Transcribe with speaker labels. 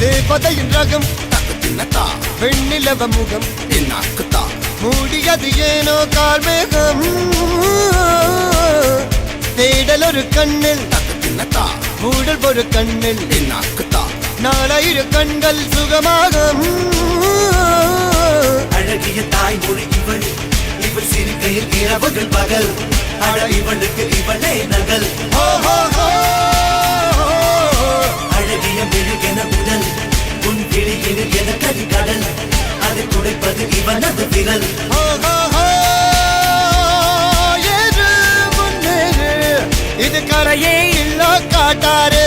Speaker 1: தேவதையின் ரகம்
Speaker 2: தக்கத்தின்னத்தா
Speaker 1: வெண்ணிலவ முகம்
Speaker 2: என்னாக்குத்தா
Speaker 1: மூடியது ஏனோ கார்மேகம் தேடல் ஒரு கண்ணில்
Speaker 2: தக்கத்தின்னத்தா
Speaker 1: மூடல் ஒரு கண்ணில்
Speaker 2: என்னாக்குத்தா
Speaker 1: நாலாயிர கண்கள் சுகமாக
Speaker 3: அழகிய தாய்மொழி இவள் இவள் சிரிக்கையில் இரவுகள் பகல் அழ இவளுக்கு இவளே நகல் அழகிய மெழுகென உடல் உன் கிளியில் என கரி கடல் அதை துடைப்பது இவனது விரல்
Speaker 1: இது கரையே இல்ல காட்டாரு